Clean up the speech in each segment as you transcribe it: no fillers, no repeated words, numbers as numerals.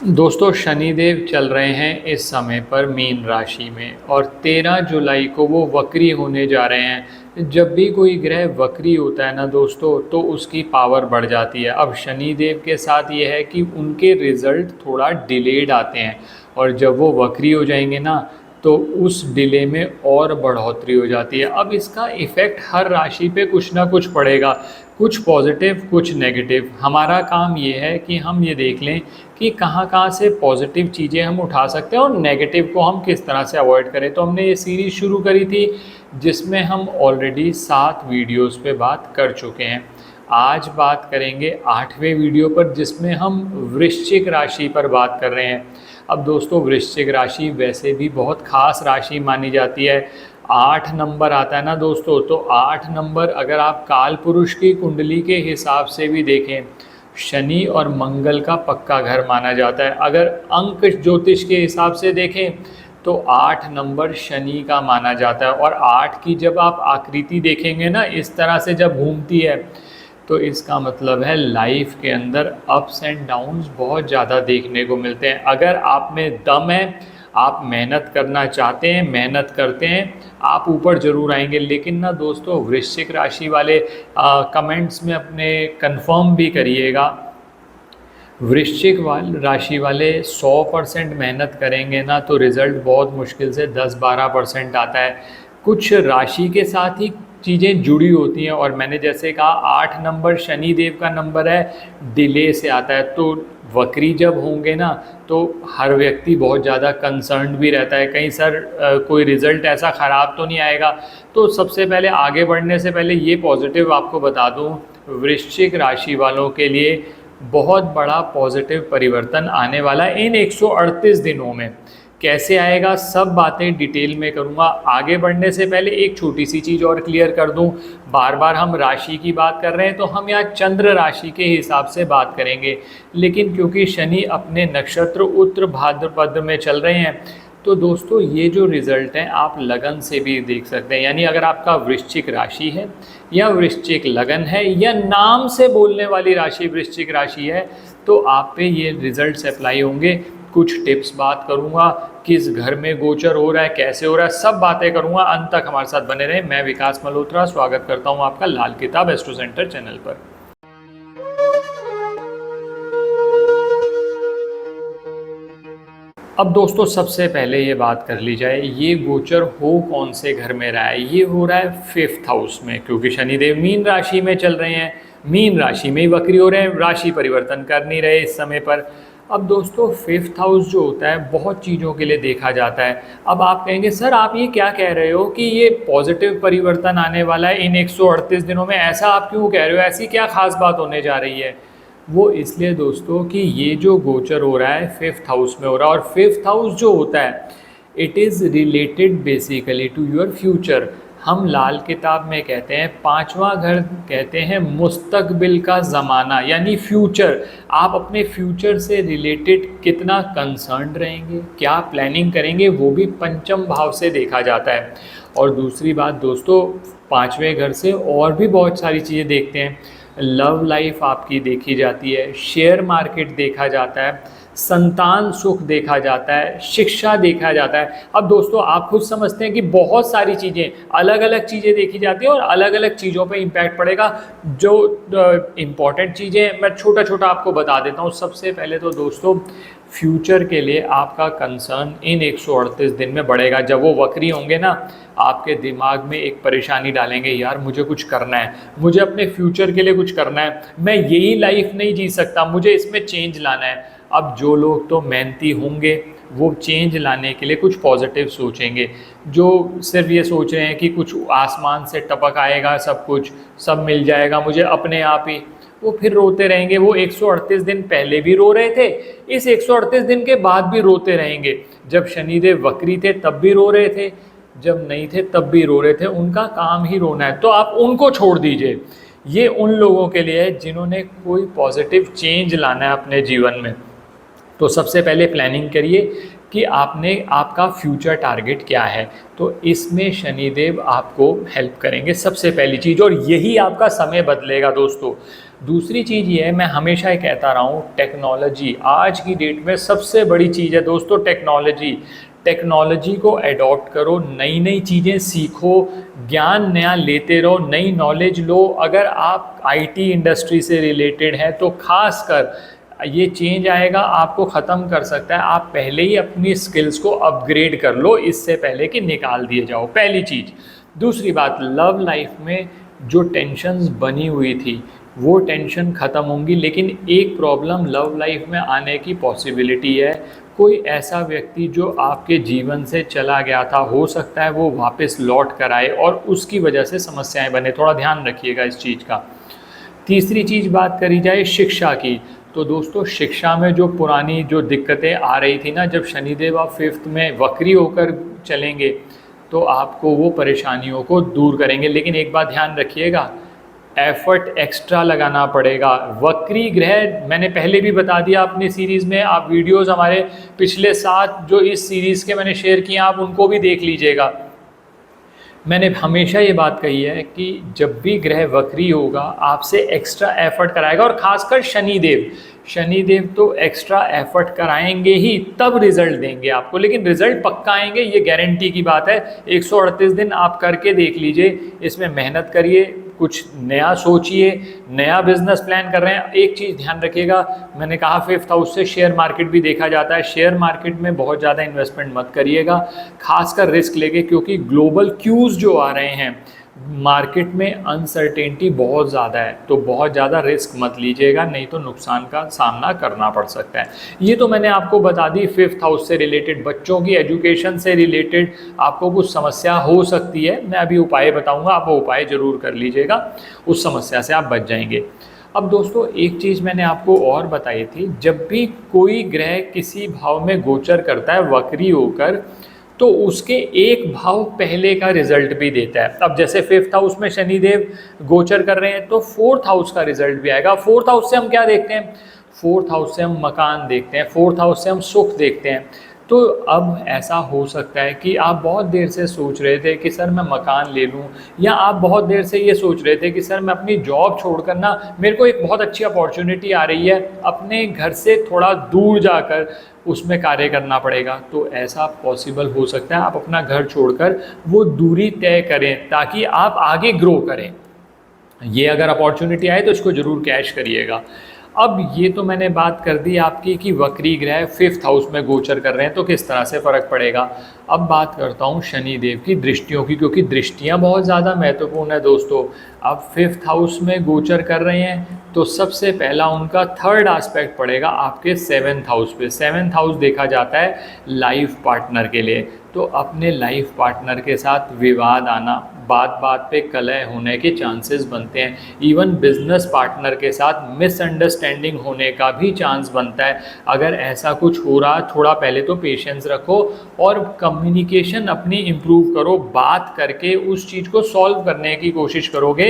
दोस्तों शनिदेव चल रहे हैं इस समय पर मीन राशि में और 13 जुलाई को वो वक्री होने जा रहे हैं। जब भी कोई ग्रह वक्री होता है ना दोस्तों, तो उसकी पावर बढ़ जाती है। अब शनिदेव के साथ ये है कि उनके रिजल्ट थोड़ा डिलेड आते हैं और जब वो वक्री हो जाएंगे ना, तो उस डिले में और बढ़ोतरी हो जाती है। अब इसका इफ़ेक्ट हर राशि पे कुछ ना कुछ पड़ेगा, कुछ पॉजिटिव कुछ नेगेटिव। हमारा काम ये है कि हम ये देख लें कि कहाँ कहाँ से पॉजिटिव चीज़ें हम उठा सकते हैं और नेगेटिव को हम किस तरह से अवॉइड करें। तो हमने ये सीरीज़ शुरू करी थी जिसमें हम ऑलरेडी 7 वीडियोस पे बात कर चुके हैं। आज बात करेंगे 8वें वीडियो पर, जिसमें हम वृश्चिक राशि पर बात कर रहे हैं। अब दोस्तों वृश्चिक राशि वैसे भी बहुत ख़ास राशि मानी जाती है। 8 नंबर आता है ना दोस्तों, तो 8 नंबर अगर आप काल पुरुष की कुंडली के हिसाब से भी देखें, शनि और मंगल का पक्का घर माना जाता है। अगर अंक ज्योतिष के हिसाब से देखें तो 8 नंबर शनि का माना जाता है। और 8 की जब आप आकृति देखेंगे ना, इस तरह से जब घूमती है, तो इसका मतलब है लाइफ के अंदर अप्स एंड डाउन्स बहुत ज़्यादा देखने को मिलते हैं। अगर आप में दम है, आप मेहनत करना चाहते हैं, मेहनत करते हैं, आप ऊपर ज़रूर आएंगे। लेकिन ना दोस्तों वृश्चिक राशि वाले कमेंट्स में अपने कंफर्म भी करिएगा, वृश्चिक राशि वाले 100% मेहनत करेंगे ना, तो रिज़ल्ट बहुत मुश्किल से 10-12% आता है। कुछ राशि के साथ ही चीज़ें जुड़ी होती हैं। और मैंने जैसे कहा 8 नंबर शनि देव का नंबर है, डिले से आता है। तो वक्री जब होंगे ना, तो हर व्यक्ति बहुत ज़्यादा कंसर्न्ड भी रहता है, कहीं सर कोई रिज़ल्ट ऐसा ख़राब तो नहीं आएगा। तो सबसे पहले आगे बढ़ने से पहले ये पॉजिटिव आपको बता दूँ, वृश्चिक राशि वालों के लिए बहुत बड़ा पॉजिटिव परिवर्तन आने वाला है इन 138 दिनों में। कैसे आएगा सब बातें डिटेल में करूँगा। आगे बढ़ने से पहले एक छोटी सी चीज़ और क्लियर कर दूँ, बार बार हम राशि की बात कर रहे हैं तो हम यहाँ चंद्र राशि के हिसाब से बात करेंगे, लेकिन क्योंकि शनि अपने नक्षत्र उत्तर भाद्रपद में चल रहे हैं, तो दोस्तों ये जो रिज़ल्ट हैं आप लगन से भी देख सकते हैं। यानी अगर आपका वृश्चिक राशि है या वृश्चिक लगन है या नाम से बोलने वाली राशि वृश्चिक राशि है, तो आप पे ये रिज़ल्ट्स अप्लाई होंगे। कुछ टिप्स बात करूंगा, किस घर में गोचर हो रहा है, कैसे हो रहा है, सब बातें करूंगा। अंत तक हमारे साथ बने रहें। मैं विकास मल्होत्रा स्वागत करता हूं आपका लाल किताब एस्ट्रो सेंटर चैनल पर। अब दोस्तों सबसे पहले ये बात कर ली जाए, ये गोचर हो कौन से घर में रहा है। ये हो रहा है 5th हाउस में, क्योंकि शनिदेव मीन राशि में चल रहे हैं, मीन राशि में ही वक्री हो रहे हैं, राशि परिवर्तन कर नहीं रहे इस समय पर। अब दोस्तों 5th हाउस जो होता है बहुत चीज़ों के लिए देखा जाता है। अब आप कहेंगे सर आप ये क्या कह रहे हो कि ये पॉजिटिव परिवर्तन आने वाला है इन 138 दिनों में, ऐसा आप क्यों कह रहे हो, ऐसी क्या खास बात होने जा रही है। वो इसलिए दोस्तों कि ये जो गोचर हो रहा है 5th हाउस में हो रहा है, और 5th हाउस जो होता है it is related basically to your future. हम लाल किताब में कहते हैं 5वां घर कहते हैं मुस्तकबिल का ज़माना, यानी फ्यूचर। आप अपने फ्यूचर से रिलेटेड कितना कंसर्न रहेंगे, क्या प्लानिंग करेंगे, वो भी पंचम भाव से देखा जाता है। और दूसरी बात दोस्तों 5वें घर से और भी बहुत सारी चीज़ें देखते हैं। लव लाइफ आपकी देखी जाती है, शेयर मार्केट देखा जाता है, संतान सुख देखा जाता है, शिक्षा देखा जाता है। अब दोस्तों आप खुद समझते हैं कि बहुत सारी चीज़ें, अलग अलग चीज़ें देखी जाती हैं और अलग अलग चीज़ों पे इम्पैक्ट पड़ेगा। जो इम्पॉर्टेंट चीज़ें मैं छोटा छोटा आपको बता देता हूँ। सबसे पहले तो दोस्तों फ्यूचर के लिए आपका कंसर्न इन 138 दिन में बढ़ेगा। जब वो वक्री होंगे ना, आपके दिमाग में एक परेशानी डालेंगे, यार मुझे कुछ करना है, मुझे अपने फ्यूचर के लिए कुछ करना है, मैं यही लाइफ नहीं जी सकता, मुझे इसमें चेंज लाना है। अब जो लोग तो मेहनती होंगे वो चेंज लाने के लिए कुछ पॉजिटिव सोचेंगे। जो सिर्फ ये सोच रहे हैं कि कुछ आसमान से टपक आएगा, सब कुछ सब मिल जाएगा मुझे अपने आप ही, वो फिर रोते रहेंगे। वो 138 दिन पहले भी रो रहे थे, इस 138 दिन के बाद भी रोते रहेंगे। जब शनिदेव वक्री थे तब भी रो रहे थे, जब नहीं थे तब भी रो रहे थे। उनका काम ही रोना है, तो आप उनको छोड़ दीजिए। ये उन लोगों के लिए है जिन्होंने कोई पॉजिटिव चेंज लाना है अपने जीवन में। तो सबसे पहले प्लानिंग करिए कि आपका फ्यूचर टारगेट क्या है, तो इसमें शनिदेव आपको हेल्प करेंगे सबसे पहली चीज़, और यही आपका समय बदलेगा दोस्तों। दूसरी चीज़ ये है, मैं हमेशा ये कहता रहा हूँ, टेक्नोलॉजी आज की डेट में सबसे बड़ी चीज़ है दोस्तों। टेक्नोलॉजी को अडॉप्ट करो, नई नई चीज़ें सीखो, ज्ञान नया लेते रहो, नई नॉलेज लो। अगर आप आईटी इंडस्ट्री से रिलेटेड हैं तो खासकर ये चेंज आएगा, आपको ख़त्म कर सकता है। आप पहले ही अपनी स्किल्स को अपग्रेड कर लो इससे पहले कि निकाल दिए जाओ, पहली चीज़। दूसरी बात, लव लाइफ में जो टेंशन्स बनी हुई थी वो टेंशन ख़त्म होंगी, लेकिन एक प्रॉब्लम लव लाइफ में आने की पॉसिबिलिटी है। कोई ऐसा व्यक्ति जो आपके जीवन से चला गया था, हो सकता है वो वापस लौट कर आए और उसकी वजह से समस्याएं बने, थोड़ा ध्यान रखिएगा इस चीज़ का। तीसरी चीज़ बात करी जाए शिक्षा की, तो दोस्तों शिक्षा में जो पुरानी जो दिक्कतें आ रही थी ना, जब शनिदेव आप 5th में वक्री होकर चलेंगे तो आपको वो परेशानियों को दूर करेंगे। लेकिन एक बात ध्यान रखिएगा, एफर्ट एक्स्ट्रा लगाना पड़ेगा। वक्री ग्रह मैंने पहले भी बता दिया अपनी सीरीज़ में, आप वीडियोस हमारे पिछले 7 जो इस सीरीज़ के मैंने शेयर किए आप उनको भी देख लीजिएगा। मैंने हमेशा ये बात कही है कि जब भी ग्रह वक्री होगा आपसे एक्स्ट्रा एफर्ट कराएगा, और ख़ासकर शनिदेव तो एक्स्ट्रा एफर्ट कराएंगे ही, तब रिजल्ट देंगे आपको। लेकिन रिजल्ट पक्का आएंगे, ये गारंटी की बात है। 138 दिन आप करके देख लीजिए, इसमें मेहनत करिए, कुछ नया सोचिए, नया बिजनेस प्लान कर रहे हैं। एक चीज़ ध्यान रखिएगा, मैंने कहा 5th हाउस से शेयर मार्केट भी देखा जाता है। शेयर मार्केट में बहुत ज़्यादा इन्वेस्टमेंट मत करिएगा, खासकर रिस्क लेके, क्योंकि ग्लोबल क्यूज़ जो आ रहे हैं मार्केट में, अनसर्टेनिटी बहुत ज़्यादा है, तो बहुत ज़्यादा रिस्क मत लीजिएगा, नहीं तो नुकसान का सामना करना पड़ सकता है। ये तो मैंने आपको बता दी 5th हाउस से रिलेटेड, बच्चों की एजुकेशन से रिलेटेड आपको कुछ समस्या हो सकती है, मैं अभी उपाय बताऊंगा, आप वो उपाय ज़रूर कर लीजिएगा, उस समस्या से आप बच जाएंगे। अब दोस्तों एक चीज़ मैंने आपको और बताई थी, जब भी कोई ग्रह किसी भाव में गोचर करता है वक्री होकर, तो उसके एक भाव पहले का रिजल्ट भी देता है। अब जैसे 5th हाउस में शनिदेव गोचर कर रहे हैं तो 4th हाउस का रिजल्ट भी आएगा। 4th हाउस से हम क्या देखते हैं? 4th हाउस से हम मकान देखते हैं, 4th हाउस से हम सुख देखते हैं। तो अब ऐसा हो सकता है कि आप बहुत देर से सोच रहे थे कि सर मैं मकान ले लूं, या आप बहुत देर से ये सोच रहे थे कि सर मैं अपनी जॉब छोड़कर ना, मेरे को एक बहुत अच्छी अपॉर्चुनिटी आ रही है, अपने घर से थोड़ा दूर जाकर उसमें कार्य करना पड़ेगा। तो ऐसा पॉसिबल हो सकता है, आप अपना घर छोड़कर वो दूरी तय करें ताकि आप आगे ग्रो करें। ये अगर अपॉर्चुनिटी आए तो इसको ज़रूर कैश करिएगा। अब ये तो मैंने बात कर दी आपकी कि वक्री ग्रह 5th हाउस में गोचर कर रहे हैं तो किस तरह से फ़र्क पड़ेगा। अब बात करता हूँ शनिदेव की दृष्टियों की, क्योंकि दृष्टियाँ बहुत ज़्यादा महत्वपूर्ण है दोस्तों। अब 5th हाउस में गोचर कर रहे हैं तो सबसे पहला उनका 3rd एस्पेक्ट पड़ेगा आपके 7th हाउस पे। 7th हाउस देखा जाता है लाइफ पार्टनर के लिए, तो अपने लाइफ पार्टनर के साथ विवाद आना, बात बात पे कलह होने के चांसेस बनते हैं। इवन बिजनेस पार्टनर के साथ मिसअंडरस्टैंडिंग होने का भी चांस बनता है। अगर ऐसा कुछ हो रहा, थोड़ा पहले तो पेशेंस रखो और कम्युनिकेशन अपनी इम्प्रूव करो, बात करके उस चीज़ को सॉल्व करने की कोशिश करोगे,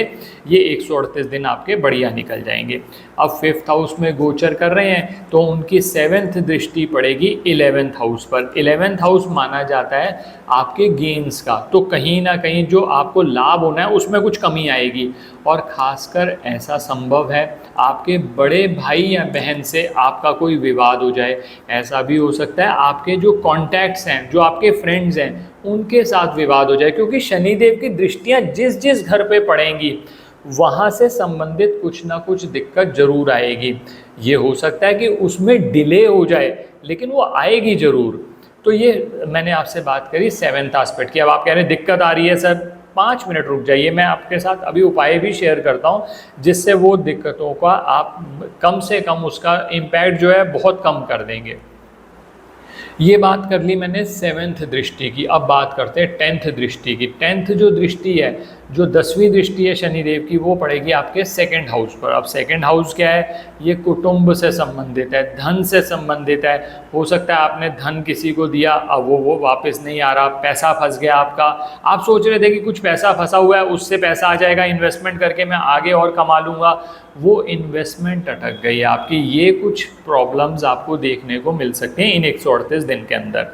ये 138 दिन आपके बढ़िया निकल जाएंगे। अब 5th हाउस में गोचर कर रहे हैं तो उनकी 7th दृष्टि पड़ेगी 11th हाउस पर। 11th हाउस माना जाता है आपके गेन्स का, तो कहीं ना कहीं जो आपको लाभ होना है उसमें कुछ कमी आएगी। और ख़ासकर ऐसा संभव है आपके बड़े भाई या बहन से आपका कोई विवाद हो जाए। ऐसा भी हो सकता है आपके जो कॉन्टैक्ट्स हैं, जो आपके फ्रेंड्स हैं, उनके साथ विवाद हो जाए, क्योंकि शनिदेव की दृष्टियाँ जिस जिस घर पे पड़ेंगी वहाँ से संबंधित कुछ ना कुछ दिक्कत जरूर आएगी। ये हो सकता है कि उसमें डिले हो जाए, लेकिन वो आएगी ज़रूर। तो ये मैंने आपसे बात करी 7th एस्पेक्ट की। अब आप कह रहे हैं दिक्कत आ रही है सर, 5 मिनट रुक जाइए, मैं आपके साथ अभी उपाय भी शेयर करता हूँ जिससे वो दिक्कतों का आप कम से कम, उसका इम्पैक्ट जो है बहुत कम कर देंगे। ये बात कर ली मैंने 7th दृष्टि की। अब बात करते हैं 10th दृष्टि की। 10th जो दृष्टि है जो 10वीं दृष्टि है शनिदेव की वो पड़ेगी आपके सेकंड हाउस पर। अब सेकंड हाउस क्या है, ये कुटुंब से संबंधित है, धन से संबंधित है। हो सकता है आपने धन किसी को दिया, अब वो वापस नहीं आ रहा, पैसा फंस गया आपका, आप सोच रहे थे कि कुछ पैसा फंसा हुआ है उससे पैसा आ जाएगा, इन्वेस्टमेंट करके मैं आगे और कमा लूँगा, वो इन्वेस्टमेंट अटक गई आपकी। ये कुछ प्रॉब्लम्स आपको देखने को मिल सकते हैं इन 138 दिन के अंदर।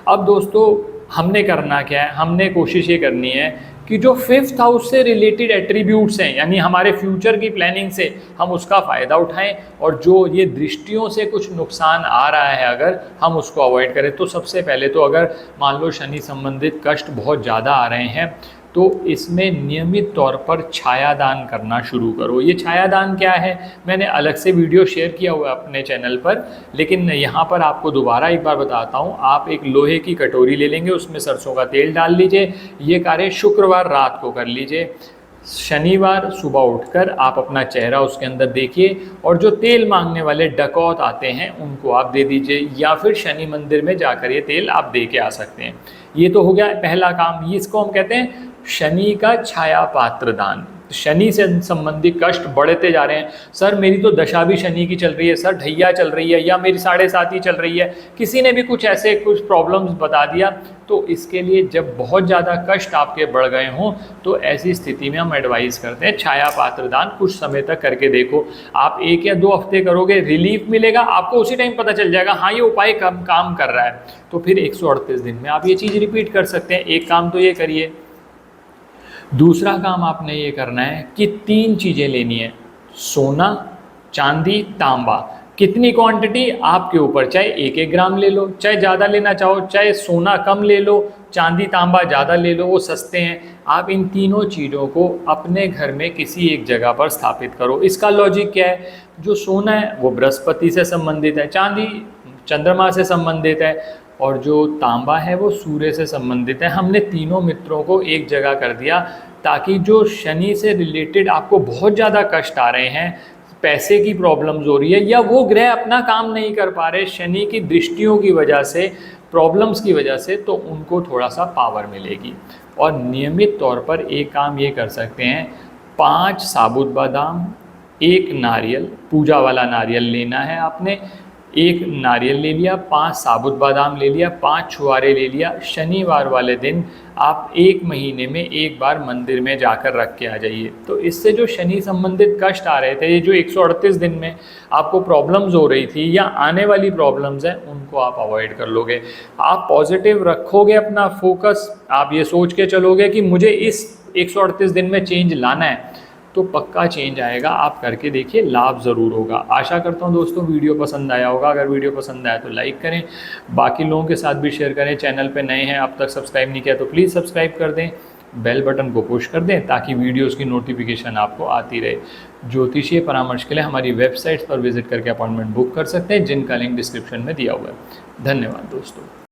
अब दोस्तों हमने करना क्या है, हमने कोशिश ये करनी है कि जो 5th हाउस से रिलेटेड एट्रीब्यूट्स हैं, यानी हमारे फ्यूचर की प्लानिंग से हम उसका फ़ायदा उठाएं, और जो ये दृष्टियों से कुछ नुकसान आ रहा है अगर हम उसको अवॉइड करें। तो सबसे पहले तो अगर मान लो शनि संबंधित कष्ट बहुत ज़्यादा आ रहे हैं तो इसमें नियमित तौर पर छायादान करना शुरू करो। ये छायादान क्या है, मैंने अलग से वीडियो शेयर किया हुआ है अपने चैनल पर, लेकिन यहाँ पर आपको दोबारा एक बार बताता हूँ। आप एक लोहे की कटोरी ले लेंगे, उसमें सरसों का तेल डाल लीजिए। ये कार्य शुक्रवार रात को कर लीजिए। शनिवार सुबह उठकर आप अपना चेहरा उसके अंदर देखिए, और जो तेल मांगने वाले डकौत आते हैं उनको आप दे दीजिए, या फिर शनि मंदिर में जाकर ये तेल आप दे के आ सकते हैं। ये तो हो गया पहला काम, इसको हम कहते हैं शनि का छाया पात्र दान। शनि से संबंधित कष्ट बढ़ते जा रहे हैं, सर मेरी तो दशा भी शनि की चल रही है, सर ढैया चल रही है, या मेरी 7.5 चल रही है, किसी ने भी कुछ ऐसे कुछ प्रॉब्लम्स बता दिया, तो इसके लिए जब बहुत ज़्यादा कष्ट आपके बढ़ गए हों तो ऐसी स्थिति में हम एडवाइस करते हैं छाया पात्र दान कुछ समय तक करके देखो। आप 1 या 2 हफ्ते करोगे, रिलीफ मिलेगा आपको, उसी टाइम पता चल जाएगा हाँ ये उपाय कम काम कर रहा है। तो फिर 138 दिन में आप ये चीज़ रिपीट कर सकते हैं। एक काम तो ये करिए। दूसरा काम आपने ये करना है कि 3 चीज़ें लेनी है, सोना, चांदी, तांबा। कितनी क्वांटिटी आपके ऊपर, चाहे 1-1 ग्राम ले लो, चाहे ज़्यादा लेना चाहो, चाहे सोना कम ले लो, चांदी तांबा ज़्यादा ले लो, वो सस्ते हैं। आप इन तीनों चीज़ों को अपने घर में किसी एक जगह पर स्थापित करो। इसका लॉजिक क्या है, जो सोना है वो बृहस्पति से संबंधित है, चांदी चंद्रमा से संबंधित है, और जो तांबा है वो सूर्य से संबंधित है। हमने तीनों मित्रों को एक जगह कर दिया ताकि जो शनि से रिलेटेड आपको बहुत ज़्यादा कष्ट आ रहे हैं, पैसे की प्रॉब्लम्स हो रही है, या वो ग्रह अपना काम नहीं कर पा रहे शनि की दृष्टियों की वजह से, प्रॉब्लम्स की वजह से, तो उनको थोड़ा सा पावर मिलेगी। और नियमित तौर पर एक काम ये कर सकते हैं, 5 साबुत बादाम, 1 नारियल, पूजा वाला नारियल लेना है आपने, 1 नारियल ले लिया, 5 साबुत बादाम ले लिया, 5 छुआरे ले लिया। शनिवार वाले दिन आप 1 महीने में 1 बार मंदिर में जाकर रख के आ जाइए। तो इससे जो शनि संबंधित कष्ट आ रहे थे, ये जो 138 दिन में आपको प्रॉब्लम्स हो रही थी या आने वाली प्रॉब्लम्स हैं, उनको आप अवॉइड कर लोगे। आप पॉजिटिव रखोगे अपना फोकस, आप ये सोच के चलोगे कि मुझे इस 138 दिन में चेंज लाना है, तो पक्का चेंज आएगा। आप करके देखिए, लाभ ज़रूर होगा। आशा करता हूँ दोस्तों वीडियो पसंद आया होगा। अगर वीडियो पसंद आया तो लाइक करें, बाकी लोगों के साथ भी शेयर करें। चैनल पे नए हैं, अब तक सब्सक्राइब नहीं किया तो प्लीज़ सब्सक्राइब कर दें, बेल बटन को पुश कर दें ताकि वीडियोस की नोटिफिकेशन आपको आती रहे। ज्योतिषीय परामर्श के लिए हमारी वेबसाइट पर विजिट करके अपॉइंटमेंट बुक कर सकते हैं, जिनका लिंक डिस्क्रिप्शन में दिया हुआ है। धन्यवाद दोस्तों।